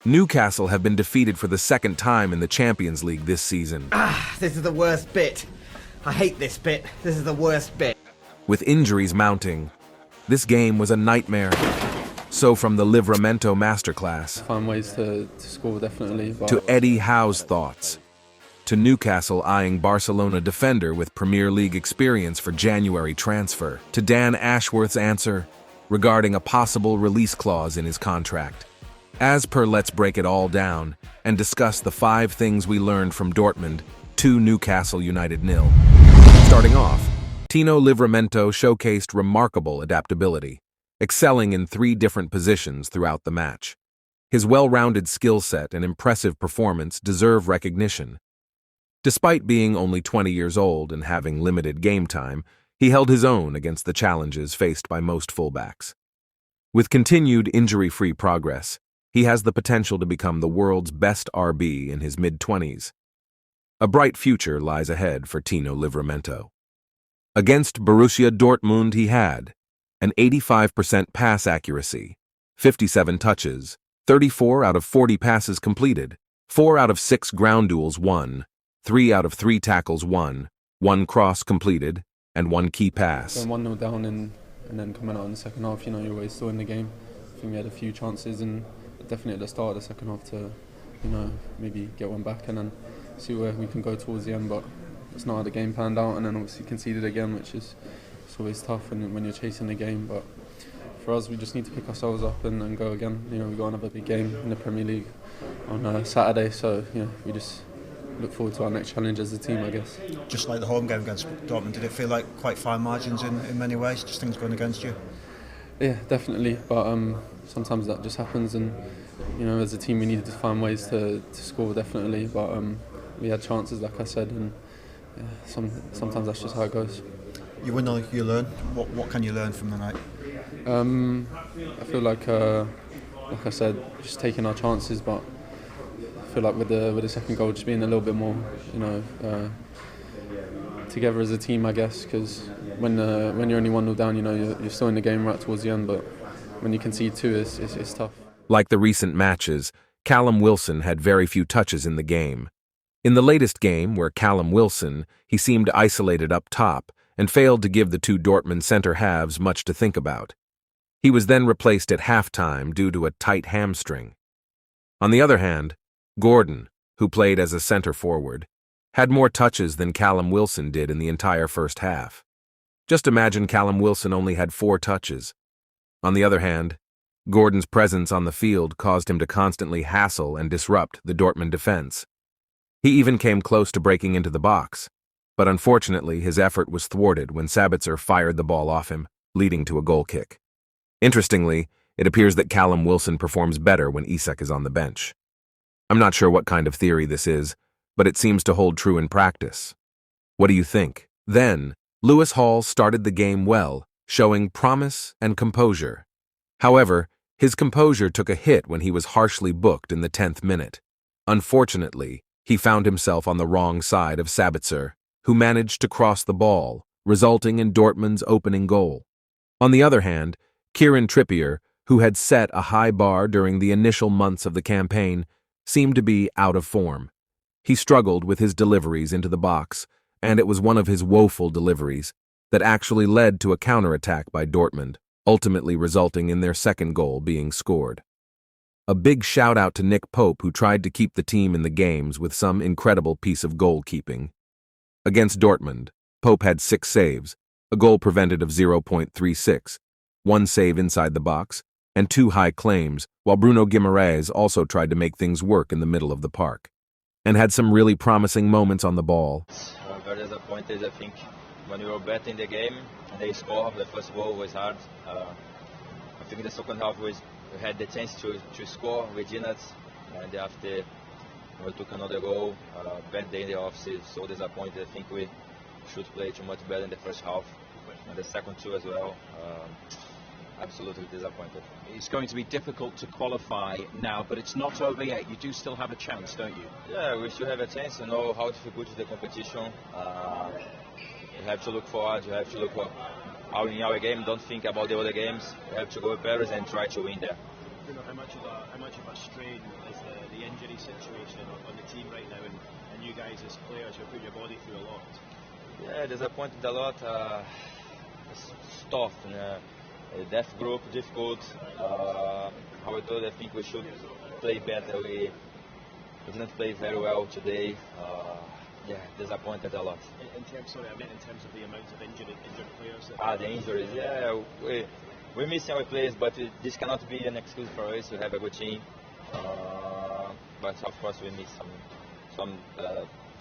Newcastle have been defeated for the second time in the Champions League this season. This is the worst bit. I hate this bit. This is the worst bit. With injuries mounting, this game was a nightmare. So from the Livramento masterclass, Find ways to score, definitely. But to Eddie Howe's thoughts, to Newcastle eyeing Barcelona defender with Premier League experience for January transfer, to Dan Ashworth's answer regarding a possible release clause in his contract. As per, let's break it all down and discuss the 5 things we learned from Dortmund 2 Newcastle United 0. Starting off, Tino Livramento showcased remarkable adaptability, excelling in 3 different positions throughout the match. His well-rounded skill set and impressive performance deserve recognition. Despite being only 20 years old and having limited game time, he held his own against the challenges faced by most fullbacks. With continued injury-free progress, he has the potential to become the world's best RB in his mid-20s. A bright future lies ahead for Tino Livramento. Against Borussia Dortmund he had an 85% pass accuracy, 57 touches, 34 out of 40 passes completed, 4 out of 6 ground duels won, 3 out of 3 tackles won, 1 cross completed, and 1 key pass. Going 1-0 down and then coming out in the second half, you're always still in the game. I think we had a few chances and definitely at the start of the second half to, maybe get one back and then see where we can go towards the end. But it's not how the game panned out, and then obviously conceded again, which is it's always tough when you're chasing the game. But for us, we just need to pick ourselves up and go again. We've got another big game in the Premier League on Saturday, so we just look forward to our next challenge as a team, I guess. Just like the home game against Dortmund, did it feel like quite fine margins in many ways, just things going against you? Yeah, definitely, but sometimes that just happens, and as a team we needed to find ways to score, definitely, but we had chances, like I said, and sometimes that's just how it goes. You win or you learn. What can you learn from the night? I feel like I said, just taking our chances, but I feel like with the second goal, just being a little bit more, together as a team, I guess, because when you're only 1-0 down, you're still in the game right towards the end, but when you concede 2, it's tough. Like the recent matches, Callum Wilson had very few touches in the game. In the latest game, where Callum Wilson, he seemed isolated up top and failed to give the 2 Dortmund centre-halves much to think about. He was then replaced at halftime due to a tight hamstring. On the other hand, Gordon, who played as a centre-forward, had more touches than Callum Wilson did in the entire first half. Just imagine Callum Wilson only had 4 touches. On the other hand, Gordon's presence on the field caused him to constantly hassle and disrupt the Dortmund defense. He even came close to breaking into the box, but unfortunately his effort was thwarted when Sabitzer fired the ball off him, leading to a goal kick. Interestingly, it appears that Callum Wilson performs better when Isak is on the bench. I'm not sure what kind of theory this is, but it seems to hold true in practice. What do you think? Then, Lewis Hall started the game well, showing promise and composure. However, his composure took a hit when he was harshly booked in the 10th minute. Unfortunately, he found himself on the wrong side of Sabitzer, who managed to cross the ball, resulting in Dortmund's opening goal. On the other hand, Kieran Trippier, who had set a high bar during the initial months of the campaign, seemed to be out of form. He struggled with his deliveries into the box, and it was one of his woeful deliveries that actually led to a counterattack by Dortmund, ultimately resulting in their second goal being scored. A big shout-out to Nick Pope, who tried to keep the team in the games with some incredible piece of goalkeeping. Against Dortmund, Pope had 6 saves, a goal prevented of 0.36, 1 save inside the box, and 2 high claims, while Bruno Guimaraes also tried to make things work in the middle of the park, and had some really promising moments on the ball. I'm very disappointed. I think when we were better in the game, they scored. The first goal was hard. I think the second half we had the chance to score, we didn't, and after we took another goal, bad day in the office, so disappointed. I think we should play too much better in the first half, and the second 2 as well. Absolutely disappointed. It's going to be difficult to qualify now, but it's not over yet. You do still have a chance, don't you? Yeah, we still have a chance. You know how difficult is the competition. You have to look forward. You have to look in our game. Don't think about the other games. You have to go to Paris and try to win there. How much of a strain is guys as players? You're putting your body through a lot. Yeah, disappointed a lot. It's tough. Death group, difficult. How I told, I think we should play better. We didn't play very well today. Yeah, disappointed a lot. In terms of the amount of injured players. The injuries. Yeah, we're missing our players, but this cannot be an excuse for us to have a good team. But of course, we miss some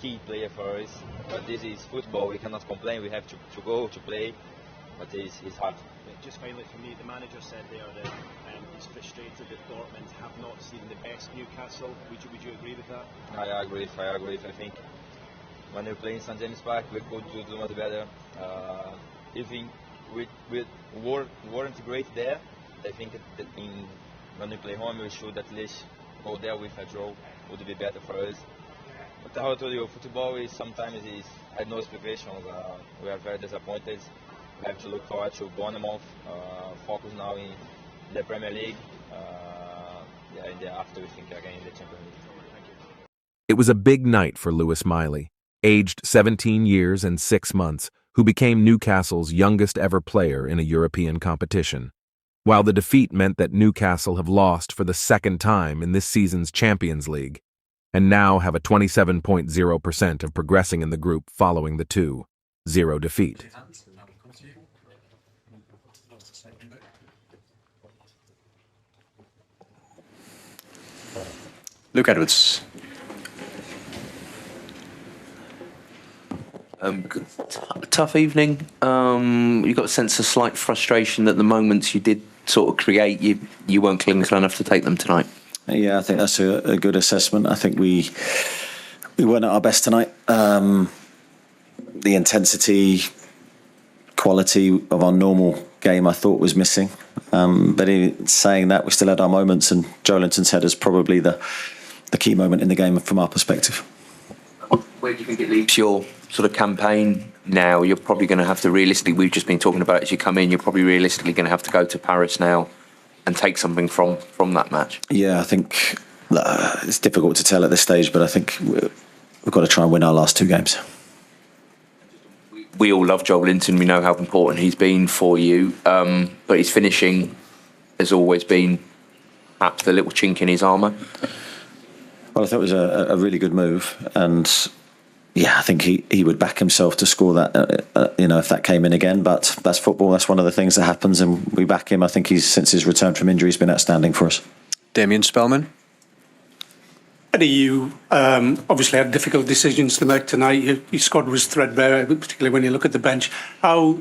key player for us. But this is football. We cannot complain. We have to go to play. But it's hard. Just finally for me, the manager said there that he's frustrated that Dortmund have not seen the best Newcastle. Would you agree with that? I agree. I think when we play in St James Park, we could do much better. Even we weren't great there. I think that when we play home, we should at least go there with a draw. Would be better for us. But how I told you, football is sometimes had no expectations. We are very disappointed. We have to look forward to Bournemouth, focus now in the Premier League, and after we think again in the Champions League. It was a big night for Lewis Miley, aged 17 years and 6 months, who became Newcastle's youngest ever player in a European competition. While the defeat meant that Newcastle have lost for the second time in this season's Champions League, and now have a 27.0% of progressing in the group following the 2-0 defeat. Luke Edwards. Tough evening. You got a sense of slight frustration that the moments you did sort of create, you weren't clinical enough to take them tonight. Yeah, I think that's a good assessment. I think we weren't at our best tonight. The intensity, quality of our normal game, I thought was missing. But in saying that, we still had our moments, and Joelinton's header is probably the key moment in the game from our perspective. Where do you think it leaves your sort of campaign now? You're probably going to have to realistically, we've just been talking about it as you come in, you're probably realistically going to have to go to Paris now and take something from that match. Yeah, I think it's difficult to tell at this stage, but I think we've got to try and win our last 2 games. We all love Joelinton. We know how important he's been for you, but his finishing has always been perhaps the little chink in his armour. Well, I thought it was a really good move, and yeah, I think he would back himself to score that, if that came in again. But that's football. That's one of the things that happens, and we back him. I think since his return from injury, he's been outstanding for us. Damien Spellman. Eddie, you obviously had difficult decisions to make tonight. Your squad was threadbare, particularly when you look at the bench. How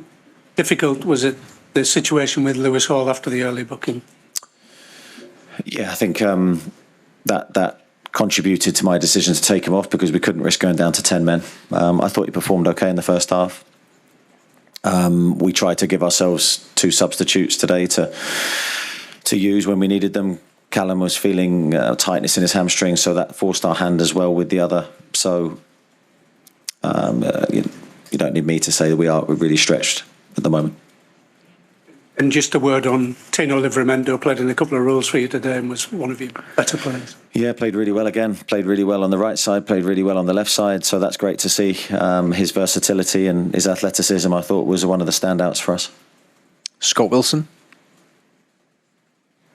difficult was it, the situation with Lewis Hall after the early booking? Yeah, I think that contributed to my decision to take him off, because we couldn't risk going down to 10 men. I thought he performed okay in the first half. We tried to give ourselves 2 substitutes today to use when we needed them. Callum was feeling tightness in his hamstring, so that forced our hand as well with the other. So you don't need me to say that we're really stretched at the moment. And just a word on Tino Livramento, played in a couple of roles for you today and was one of your better players. Yeah, played really well again. Played really well on the right side, played really well on the left side. So that's great to see. His versatility and his athleticism, I thought, was one of the standouts for us. Scott Wilson.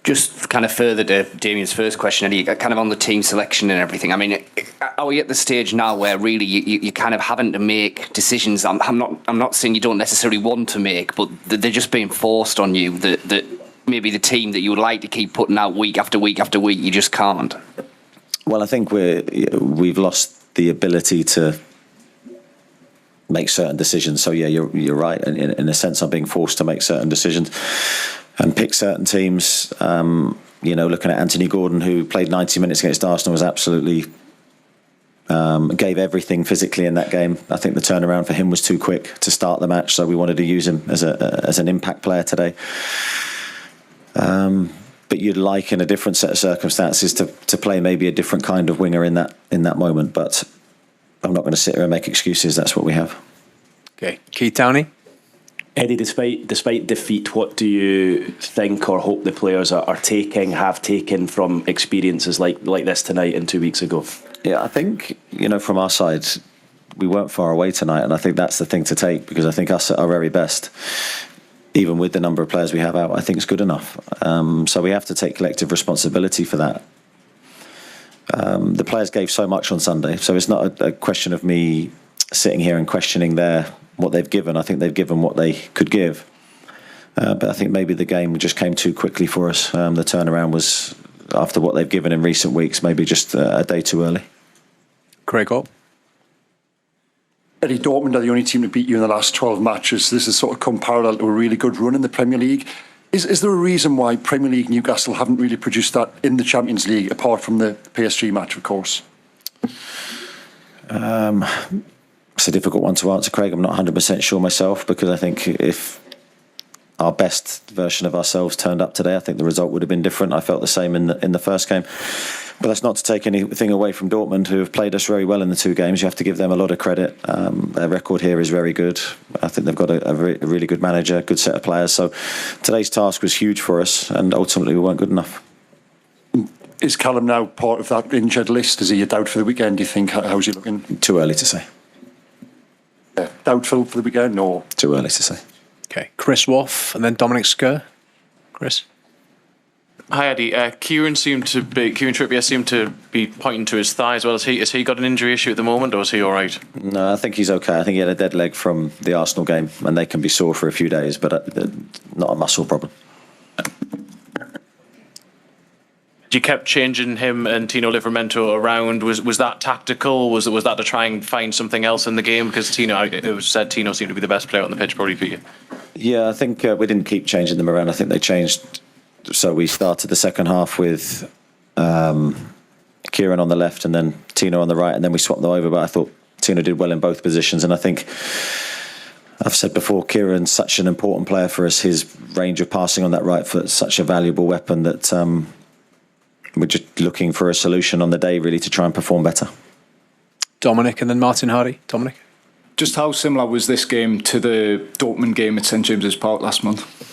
Just kind of further to Damien's first question, Eddie, kind of on the team selection and everything. I mean, are we at the stage now where really you're kind of having to make decisions? I'm not saying you don't necessarily want to make, but they're just being forced on you. That maybe the team that you would like to keep putting out week after week after week, you just can't. Well, I think we've lost the ability to make certain decisions. So yeah, you're right. In a sense, I'm being forced to make certain decisions and pick certain teams. Looking at Anthony Gordon, who played 90 minutes against Arsenal, was absolutely gave everything physically in that game. I think the turnaround for him was too quick to start the match, so we wanted to use him as an impact player today. But you'd like, in a different set of circumstances, to play maybe a different kind of winger in that moment. But I'm not going to sit here and make excuses. That's what we have. Okay, Keith Downey. Eddie, despite defeat, what do you think or hope the players have taken from experiences like this tonight and 2 weeks ago? Yeah, I think, from our side, we weren't far away tonight, and I think that's the thing to take, because I think us at our very best, even with the number of players we have out, I think it's good enough. So we have to take collective responsibility for that. The players gave so much on Sunday, so it's not a question of me sitting here and questioning what they've given. I think they've given what they could give. But I think maybe the game just came too quickly for us. The turnaround was, after what they've given in recent weeks, maybe just a day too early. Craig Hall. Eddie, Dortmund are the only team to beat you in the last 12 matches. This has sort of come parallel to a really good run in the Premier League. Is there a reason why Premier League Newcastle haven't really produced that in the Champions League, apart from the PSG match, of course? It's a difficult one to answer, Craig. I'm not 100% sure myself, because I think if our best version of ourselves turned up today, I think the result would have been different. I felt the same in the first game. But that's not to take anything away from Dortmund, who have played us very well in the two games. You have to give them a lot of credit. Their record here is very good. I think they've got a really good manager, good set of players. So today's task was huge for us, and ultimately we weren't good enough. Is Callum now part of that injured list? Is he a doubt for the weekend, do you think? How's he looking? Too early to say. Yeah, doubtful for the weekend, or? Too early to say. Okay, Chris Wolf and then Dominic Skur. Chris. Hi Eddie. Kieran Trippier seemed to be pointing to his thigh as well. Has he got an injury issue at the moment, or is he all right? No, I think he's okay. I think he had a dead leg from the Arsenal game, and they can be sore for a few days, but not a muscle problem. You kept changing him and Tino Livramento around. Was that tactical? Was that to try and find something else in the game? Because it was said Tino seemed to be the best player on the pitch, probably for you. Yeah, I think we didn't keep changing them around. I think they changed. So we started the second half with Kieran on the left and then Tino on the right, and then we swapped them over. But I thought Tino did well in both positions, and I think I've said before, Kieran's such an important player for us. His range of passing on that right foot is such a valuable weapon that we're just looking for a solution on the day, really, to try and perform better. Dominic and then Martin Hardy. Dominic. Just how similar was this game to the Dortmund game at St James's Park last month?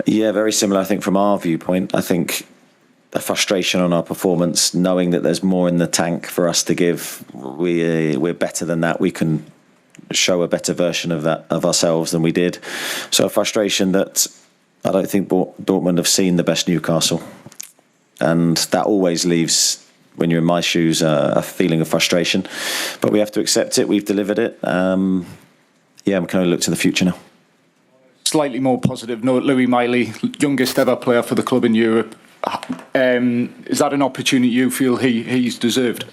Yeah, very similar, I think, from our viewpoint. I think a frustration on our performance, knowing that there's more in the tank for us to give. We're better than that. We can show a better version of ourselves than we did. So a frustration that I don't think Dortmund have seen the best Newcastle. And that always leaves, when you're in my shoes, a feeling of frustration. But we have to accept it. We've delivered it. We can only look to the future now. Slightly more positive note, Louis Miley, youngest ever player for the club in Europe. Is that an opportunity you feel he's deserved?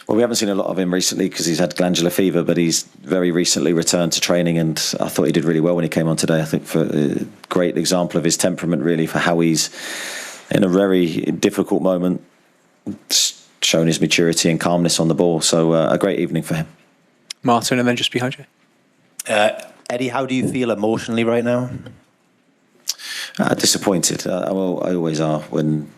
Well, we haven't seen a lot of him recently because he's had glandular fever, but he's very recently returned to training, and I thought he did really well when he came on today. I think for a great example of his temperament, really, for how he's, in a very difficult moment, shown his maturity and calmness on the ball. So a great evening for him. Martin, and then just behind you. Eddie, how do you feel emotionally right now? Disappointed. I always are when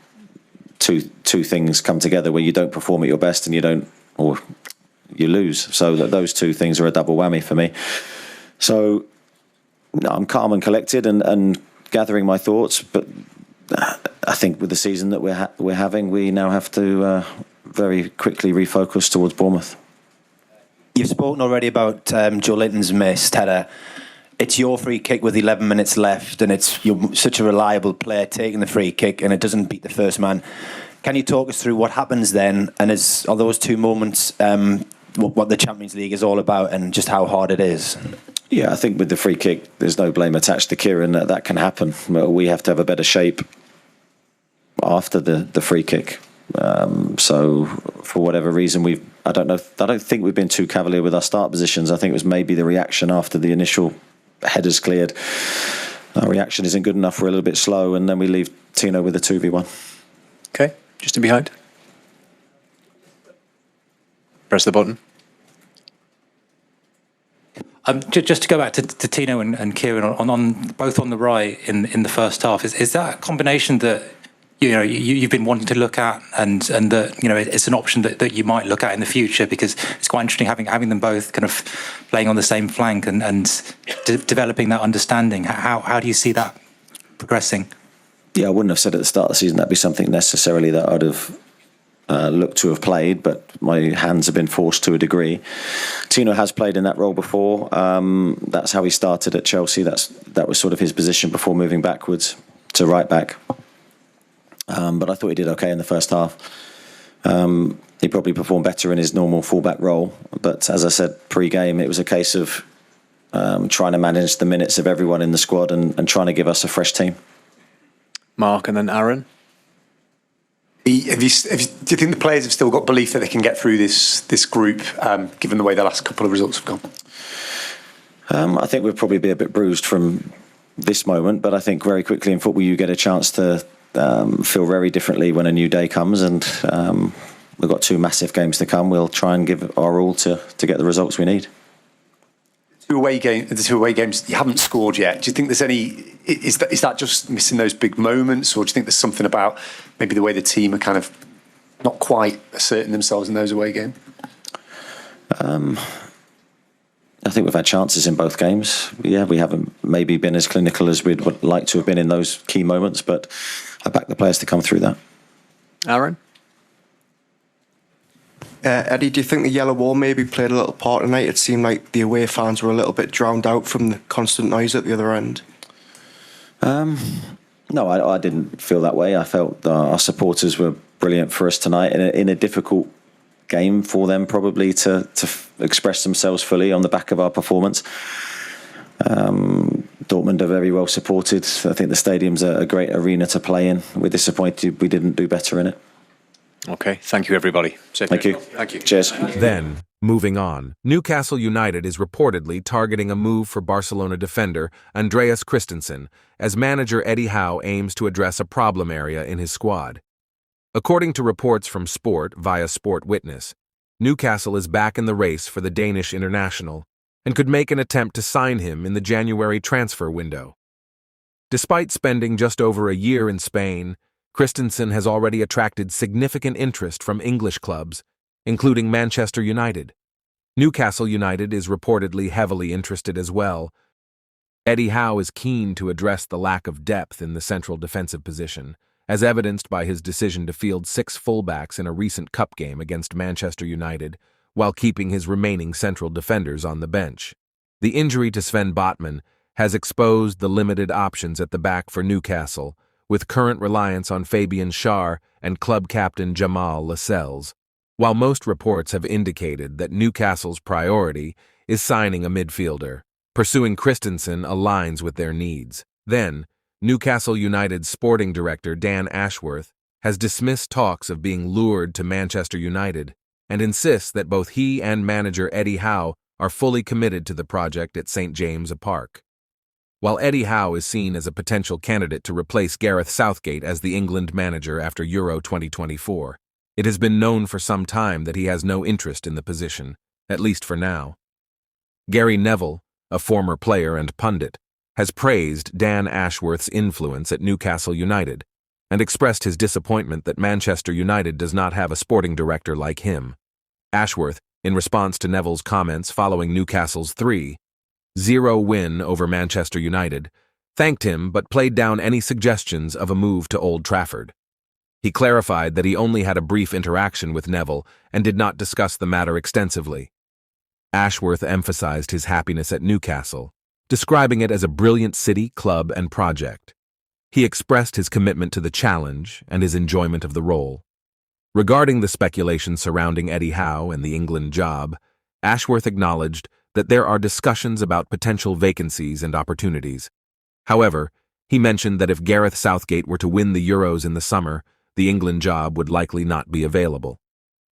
two things come together, where you don't perform at your best and you lose. So those two things are a double whammy for me. So I'm calm and collected and gathering my thoughts, but I think with the season that we're having, we now have to very quickly refocus towards Bournemouth. You've spoken already about Joe Linton's missed header. It's your free kick with 11 minutes left, and you're such a reliable player taking the free kick, and it doesn't beat the first man. Can you talk us through what happens then, and are those two moments what the Champions League is all about, and just how hard it is? Yeah, I think with the free kick, there's no blame attached to Kieran. That can happen. We have to have a better shape after the free kick. So for whatever reason, I don't think we've been too cavalier with our start positions. I think it was maybe the reaction after the initial headers cleared. Our reaction isn't good enough. We're a little bit slow, and then we leave Tino with a 2v1. Okay, just in behind. Press the button. Just to go back to Tino and Kieran on both on the right in the first half, is that a combination that you've been wanting to look at, and that it's an option that you might look at in the future, because it's quite interesting having them both kind of playing on the same flank and developing that understanding. How do you see that progressing? Yeah, I wouldn't have said at the start of the season that'd be something necessarily that I'd have look to have played, but my hands have been forced to a degree. Tino has played in that role before. That's how he started at Chelsea. That was sort of his position before moving backwards to right back. But I thought he did okay in the first half. He probably performed better in his normal fullback role. But as I said pre-game, it was a case of trying to manage the minutes of everyone in the squad and trying to give us a fresh team. Mark and then Aaron. Do you think the players have still got belief that they can get through this group, given the way the last couple of results have gone? I think we'll probably be a bit bruised from this moment, but I think very quickly in football you get a chance to feel very differently when a new day comes, and we've got 2 massive games to come. We'll try and give our all to get the results we need. The 2 away games you haven't scored yet. Do you think there's any? Is that just missing those big moments, or do you think there's something about maybe the way the team are kind of not quite asserting themselves in those away games? I think we've had chances in both games. Yeah, we haven't maybe been as clinical as we'd like to have been in those key moments, but I back the players to come through that. Aaron? Eddie, do you think the yellow wall maybe played a little part tonight? It seemed like the away fans were a little bit drowned out from the constant noise at the other end. No, I didn't feel that way. I felt our supporters were brilliant for us tonight in a difficult game for them probably to express themselves fully on the back of our performance. Dortmund are very well supported. I think the stadium's a great arena to play in. We're disappointed we didn't do better in it. Okay, thank you everybody. Thank you. Thank you. Cheers. Then, moving on, Newcastle United is reportedly targeting a move for Barcelona defender Andreas Christensen, as manager Eddie Howe aims to address a problem area in his squad. According to reports from Sport via Sport Witness, Newcastle is back in the race for the Danish international and could make an attempt to sign him in the January transfer window. Despite spending just over a year in Spain, Christensen has already attracted significant interest from English clubs, including Manchester United. Newcastle United is reportedly heavily interested as well. Eddie Howe is keen to address the lack of depth in the central defensive position, as evidenced by his decision to field 6 fullbacks in a recent cup game against Manchester United, while keeping his remaining central defenders on the bench. The injury to Sven Botman has exposed the limited options at the back for Newcastle, with current reliance on Fabian Schär and club captain Jamal Lascelles, while most reports have indicated that Newcastle's priority is signing a midfielder. Pursuing Christensen aligns with their needs. Then, Newcastle United's sporting director Dan Ashworth has dismissed talks of being lured to Manchester United and insists that both he and manager Eddie Howe are fully committed to the project at St. James Park. While Eddie Howe is seen as a potential candidate to replace Gareth Southgate as the England manager after Euro 2024, it has been known for some time that he has no interest in the position, at least for now. Gary Neville, a former player and pundit, has praised Dan Ashworth's influence at Newcastle United and expressed his disappointment that Manchester United does not have a sporting director like him. Ashworth, in response to Neville's comments following Newcastle's 3-0 win over Manchester United, thanked him but played down any suggestions of a move to Old Trafford. He clarified that he only had a brief interaction with Neville and did not discuss the matter extensively. Ashworth emphasized his happiness at Newcastle, describing it as a brilliant city, club, and project. He expressed his commitment to the challenge and his enjoyment of the role. Regarding the speculation surrounding Eddie Howe and the England job, Ashworth acknowledged that there are discussions about potential vacancies and opportunities. However, he mentioned that if Gareth Southgate were to win the Euros in the summer, the England job would likely not be available.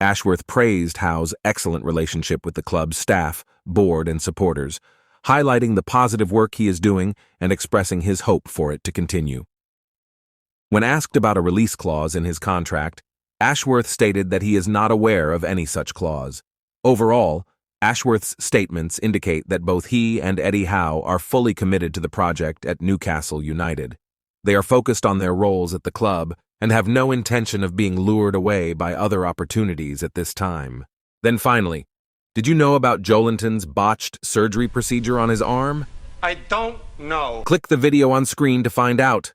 Ashworth praised Howe's excellent relationship with the club's staff, board, and supporters, highlighting the positive work he is doing and expressing his hope for it to continue. When asked about a release clause in his contract, Ashworth stated that he is not aware of any such clause. Overall, Ashworth's statements indicate that both he and Eddie Howe are fully committed to the project at Newcastle United. They are focused on their roles at the club and have no intention of being lured away by other opportunities at this time. Then finally, did you know about Joelinton's botched surgery procedure on his arm? I don't know. Click the video on screen to find out.